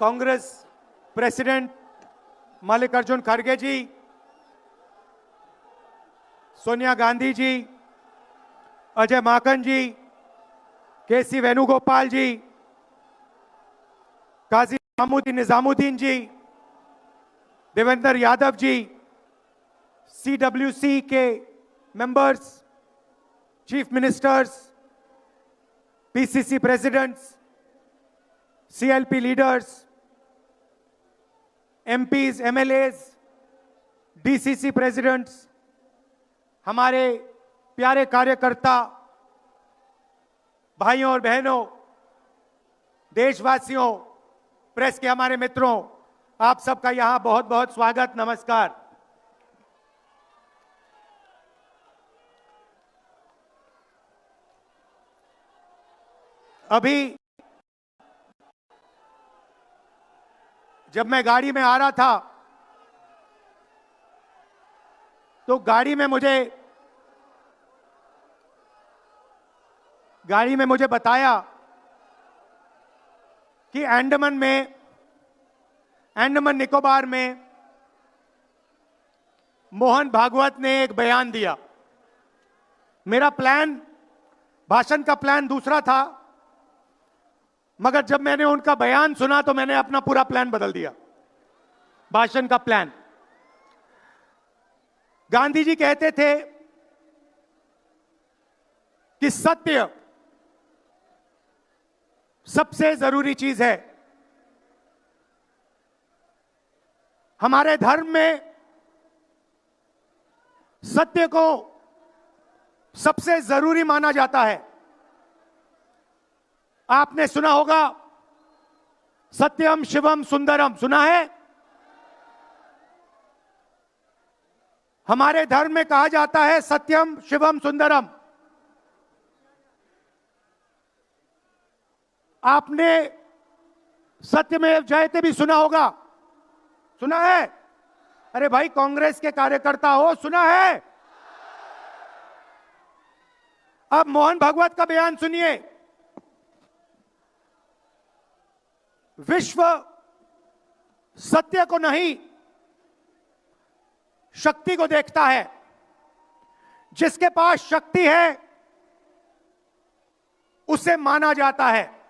Congress president Mallikarjun खड़गे ji, Sonia Gandhi ji, Ajay Maken ji, KC Venugopal ji, Kazi Nizamuddin ji, Devendra Yadav ji, CWC के members, chief ministers, PCC presidents, CLP leaders, MPs, MLAs, DCC presidents, हमारे प्यारे कार्यकर्ता भाइयों और बहनों, देशवासियों, प्रेस के हमारे मित्रों, आप सबका यहां बहुत बहुत स्वागत, नमस्कार। अभी जब मैं गाड़ी में आ रहा था तो गाड़ी में मुझे बताया कि अंडमान निकोबार में मोहन भागवत ने एक बयान दिया। मेरा भाषण का प्लान दूसरा था, मगर जब मैंने उनका बयान सुना तो मैंने अपना पूरा प्लान बदल दिया, भाषण का प्लान। गांधी जी कहते थे कि सत्य सबसे जरूरी चीज है। हमारे धर्म में सत्य को सबसे जरूरी माना जाता है। आपने सुना होगा सत्यम शिवम सुंदरम, सुना है? हमारे धर्म में कहा जाता है सत्यम शिवम सुंदरम। आपने सत्यमेव जयते भी सुना होगा, सुना है? अरे भाई, कांग्रेस के कार्यकर्ता हो, सुना है? अब मोहन भागवत का बयान सुनिए। विश्व सत्य को नहीं, शक्ति को देखता है। जिसके पास शक्ति है उसे माना जाता है।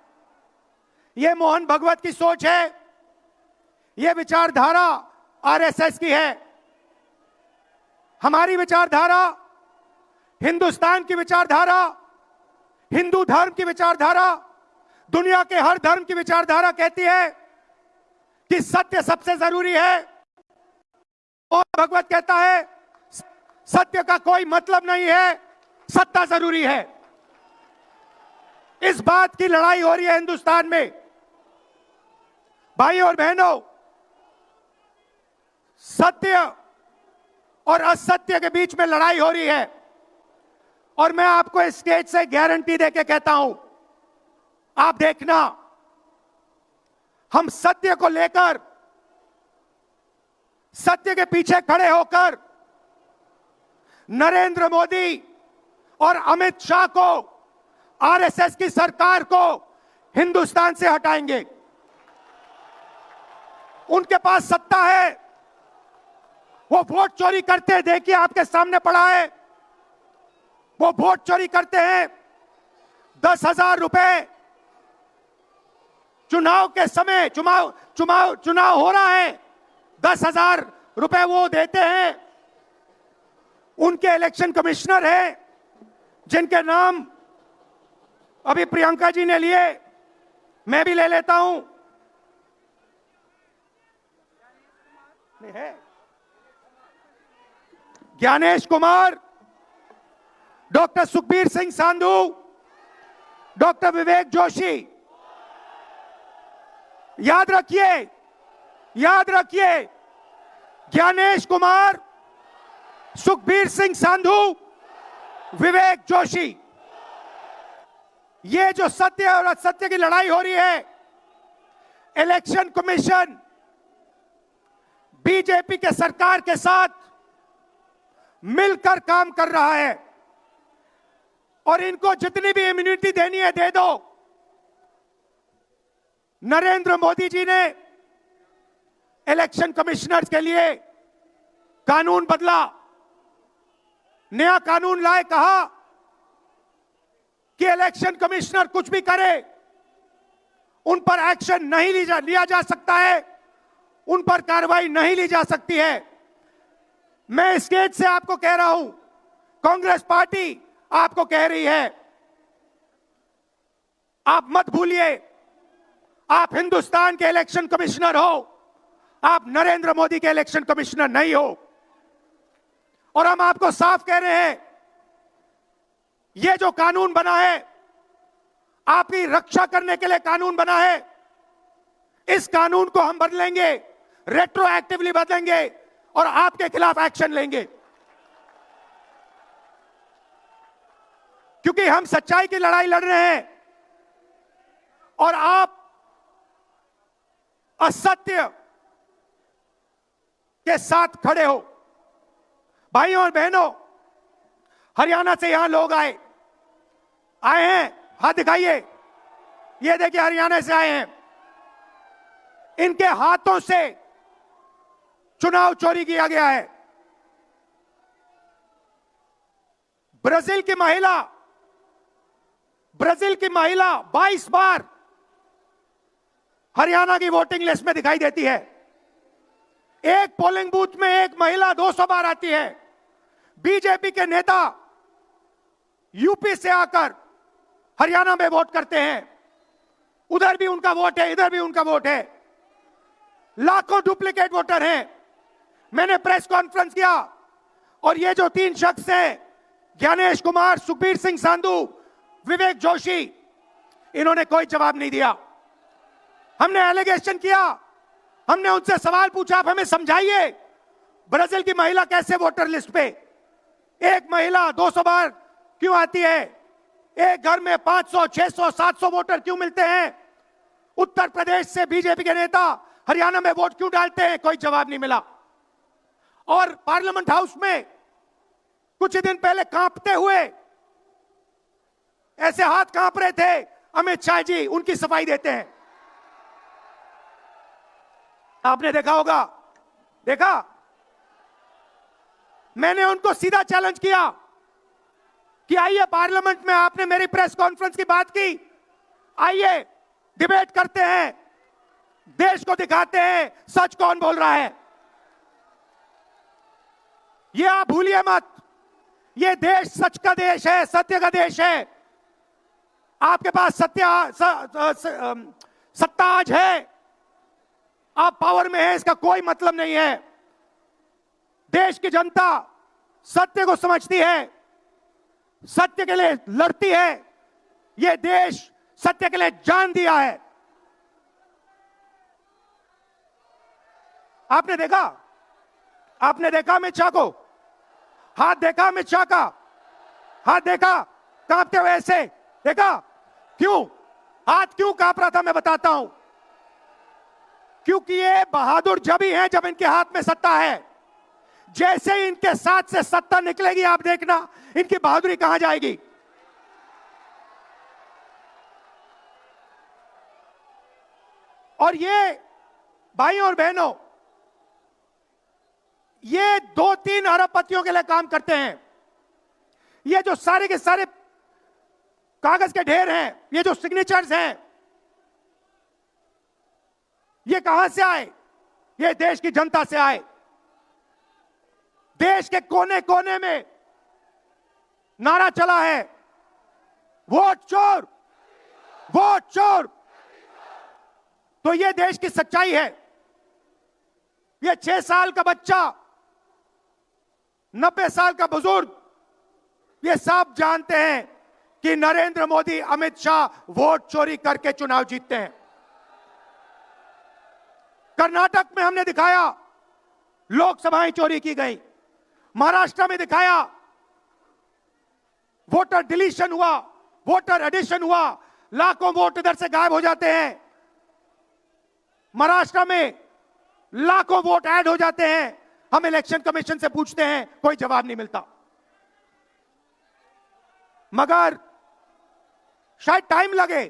यह मोहन भागवत की सोच है, यह विचारधारा आरएसएस की है। हमारी विचारधारा, हिंदुस्तान की विचारधारा, हिंदू धर्म की विचारधारा, दुनिया के हर धर्म की विचारधारा कहती है कि सत्य सबसे जरूरी है। और भगवत कहता है सत्य का कोई मतलब नहीं है, सत्ता जरूरी है। इस बात की लड़ाई हो रही है हिंदुस्तान में। भाइयों और बहनों, सत्य और असत्य के बीच में लड़ाई हो रही है। और मैं आपको इस स्टेज से गारंटी देके कहता हूं, आप देखना, हम सत्य को लेकर, सत्य के पीछे खड़े होकर नरेंद्र मोदी और अमित शाह को, आरएसएस की सरकार को हिंदुस्तान से हटाएंगे। उनके पास सत्ता है, वो वोट चोरी करते हैं, देखिए आपके सामने पड़ा है। वो वोट चोरी करते हैं। 10,000 रुपए चुनाव के समय, चुनाव हो रहा है, 10,000 रुपए वो देते हैं। उनके इलेक्शन कमिश्नर हैं, जिनके नाम अभी प्रियंका जी ने लिए, मैं भी ले लेता हूं। है ज्ञानेश कुमार, डॉक्टर सुखबीर सिंह सांधू, डॉक्टर विवेक जोशी। याद रखिए, ज्ञानेश कुमार, सुखबीर सिंह सांधू, विवेक जोशी। ये जो सत्य और असत्य की लड़ाई हो रही है, इलेक्शन कमीशन बीजेपी के सरकार के साथ मिलकर काम कर रहा है। और इनको जितनी भी इम्यूनिटी देनी है दे दो। नरेंद्र मोदी जी ने इलेक्शन कमिश्नर्स के लिए कानून बदला, नया कानून लाए, कहा कि इलेक्शन कमिश्नर कुछ भी करे उन पर एक्शन नहीं लिया जा सकता है, उन पर कार्रवाई नहीं ली जा सकती है। मैं इस स्टेज से आपको कह रहा हूं, कांग्रेस पार्टी आपको कह रही है, आप मत भूलिए, आप हिंदुस्तान के इलेक्शन कमिश्नर हो, आप नरेंद्र मोदी के इलेक्शन कमिश्नर नहीं हो। और हम आपको साफ कह रहे हैं, यह जो कानून बना है, आपकी रक्षा करने के लिए कानून बना है, इस कानून को हम बदलेंगे, रेट्रोएक्टिवली बदलेंगे और आपके खिलाफ एक्शन लेंगे, क्योंकि हम सच्चाई की लड़ाई लड़ रहे हैं और आप असत्य के साथ खड़े हो। भाइयों और बहनों, हरियाणा से यहां लोग आए हैं, हाथ दिखाइए, ये देखिए हरियाणा से आए हैं, इनके हाथों से चुनाव चोरी किया गया है। ब्राजील की महिला 22 बार हरियाणा की वोटिंग लिस्ट में दिखाई देती है। एक पोलिंग बूथ में एक महिला 200 बार आती है। बीजेपी के नेता यूपी से आकर हरियाणा में वोट करते हैं, उधर भी उनका वोट है, इधर भी उनका वोट है। लाखों डुप्लीकेट वोटर हैं। मैंने प्रेस कॉन्फ्रेंस किया और ये जो 3 शख्स हैं, ज्ञानेश कुमार, सुखबीर सिंह सांधू, विवेक जोशी, इन्होंने कोई जवाब नहीं दिया। हमने एलिगेशन किया, हमने उनसे सवाल पूछा, आप हमें समझाइए, ब्राजील की महिला कैसे वोटर लिस्ट पे, एक महिला 200 बार क्यों आती है, एक घर में 500, 600, 700 वोटर क्यों मिलते हैं, उत्तर प्रदेश से बीजेपी के नेता हरियाणा में वोट क्यों डालते हैं, कोई जवाब नहीं मिला। और पार्लियामेंट हाउस में कुछ दिन पहले कांपते हुए, ऐसे हाथ कांप रहे थे, अमित शाह जी उनकी सफाई देते हैं। आपने देखा होगा, देखा, मैंने उनको सीधा चैलेंज किया कि आइए पार्लियामेंट में, आपने मेरी प्रेस कॉन्फ्रेंस की बात की, आइए डिबेट करते हैं, देश को दिखाते हैं सच कौन बोल रहा है। ये आप भूलिए मत, ये देश सच का देश है, सत्य का देश है। आपके पास सत्ता आज है, आप पावर में हैं, इसका कोई मतलब नहीं है। देश की जनता सत्य को समझती है, सत्य के लिए लड़ती है। यह देश सत्य के लिए जान दिया है। आपने देखा अमित शाह को, हाथ देखा अमित शाह का, हाथ देखा कांपते हुए ऐसे, देखा क्यों हाथ क्यों कांप रहा था, मैं बताता हूं। क्योंकि ये बहादुर जब ही हैं जब इनके हाथ में सत्ता है। जैसे ही इनके साथ से सत्ता निकलेगी, आप देखना इनकी बहादुरी कहां जाएगी। और ये भाइयों और बहनों, ये 2-3 अरबपतियों के लिए काम करते हैं। ये जो सारे के सारे कागज के ढेर हैं, ये जो सिग्नेचर्स हैं, ये कहां से आए? ये देश की जनता से आए। देश के कोने कोने में नारा चला है, वोट चोर, वोट चोर। तो ये देश की सच्चाई है। ये 6 साल का बच्चा, 90 साल का बुजुर्ग, ये सब जानते हैं कि नरेंद्र मोदी, अमित शाह वोट चोरी करके चुनाव जीतते हैं। कर्नाटक में हमने दिखाया लोकसभाएं चोरी की गई, महाराष्ट्र में दिखाया वोटर डिलीशन हुआ, वोटर एडिशन हुआ, लाखों वोट इधर से गायब हो जाते हैं। महाराष्ट्र में लाखों वोट ऐड हो जाते हैं। हम इलेक्शन कमीशन से पूछते हैं, कोई जवाब नहीं मिलता। मगर शायद टाइम लगे,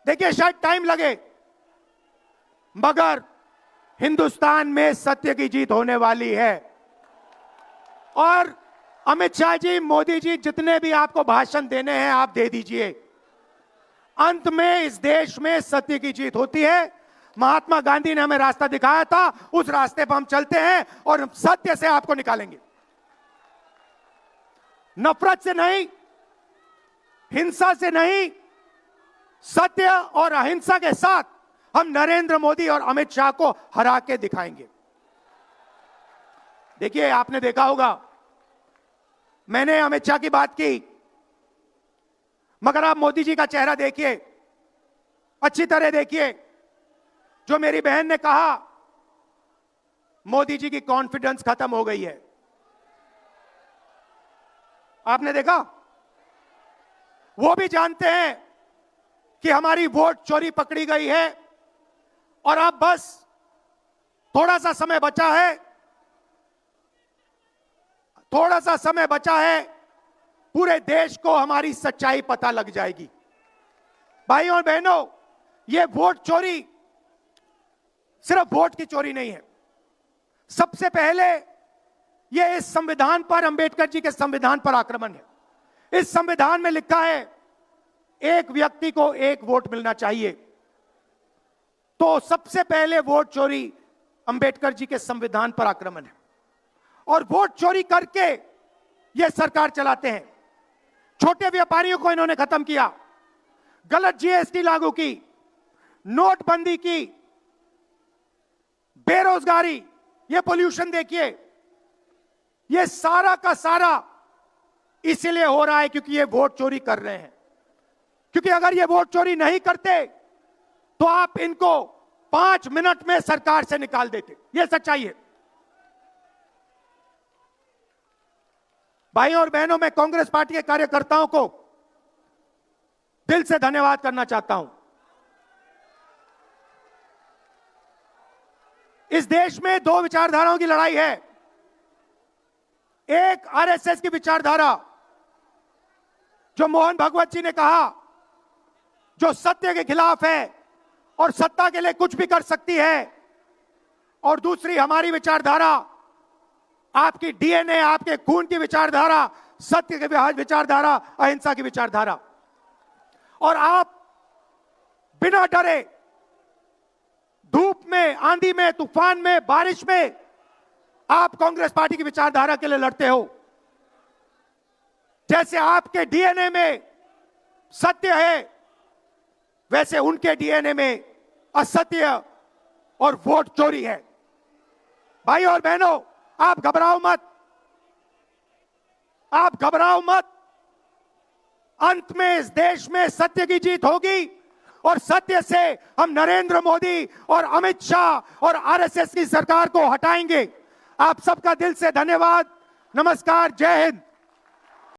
देखिए शायद टाइम लगे, मगर हिंदुस्तान में सत्य की जीत होने वाली है। और अमित शाह जी, मोदी जी, जितने भी आपको भाषण देने हैं आप दे दीजिए। अंत में इस देश में सत्य की जीत होती है। महात्मा गांधी ने हमें रास्ता दिखाया था, उस रास्ते पर हम चलते हैं और सत्य से आपको निकालेंगे। नफरत से नहीं, हिंसा से नहीं, सत्य और अहिंसा के साथ हम नरेंद्र मोदी और अमित शाह को हरा के दिखाएंगे। देखिए, आपने देखा होगा, मैंने अमित शाह की बात की, मगर आप मोदी जी का चेहरा देखिए, अच्छी तरह देखिए। जो मेरी बहन ने कहा, मोदी जी की कॉन्फिडेंस खत्म हो गई है। आपने देखा, वो भी जानते हैं कि हमारी वोट चोरी पकड़ी गई है और अब बस थोड़ा सा समय बचा है, थोड़ा सा समय बचा है, पूरे देश को हमारी सच्चाई पता लग जाएगी। भाइयों और बहनों, ये वोट चोरी सिर्फ वोट की चोरी नहीं है। सबसे पहले ये इस संविधान पर, अंबेडकर जी के संविधान पर आक्रमण है। इस संविधान में लिखा है एक व्यक्ति को एक वोट मिलना चाहिए। तो सबसे पहले वोट चोरी अंबेडकर जी के संविधान पर आक्रमण है। और वोट चोरी करके ये सरकार चलाते हैं। छोटे व्यापारियों को इन्होंने खत्म किया, गलत जीएसटी लागू की, नोटबंदी की, बेरोजगारी, ये पोल्यूशन देखिए, ये सारा का सारा इसलिए हो रहा है क्योंकि ये वोट चोरी कर रहे हैं। क्योंकि अगर ये वोट चोरी नहीं करते तो आप इनको 5 मिनट में सरकार से निकाल देते। ये सच्चाई है। भाइयों और बहनों, मैं कांग्रेस पार्टी के कार्यकर्ताओं को दिल से धन्यवाद करना चाहता हूं। इस देश में 2 विचारधाराओं की लड़ाई है। एक आरएसएस की विचारधारा, जो मोहन भागवत जी ने कहा, जो सत्य के खिलाफ है और सत्ता के लिए कुछ भी कर सकती है। और दूसरी हमारी विचारधारा, आपकी डीएनए, आपके खून की विचारधारा, सत्य की विचारधारा, अहिंसा की विचारधारा। और आप बिना डरे, धूप में, आंधी में, तूफान में, बारिश में, आप कांग्रेस पार्टी की विचारधारा के लिए लड़ते हो। जैसे आपके डीएनए में सत्य है, वैसे उनके डीएनए में असत्य और वोट चोरी है। भाइयों और बहनों, आप घबराओ मत, आप घबराओ मत। अंत में इस देश में सत्य की जीत होगी और सत्य से हम नरेंद्र मोदी और अमित शाह और आरएसएस की सरकार को हटाएंगे। आप सबका दिल से धन्यवाद। नमस्कार, जय हिंद।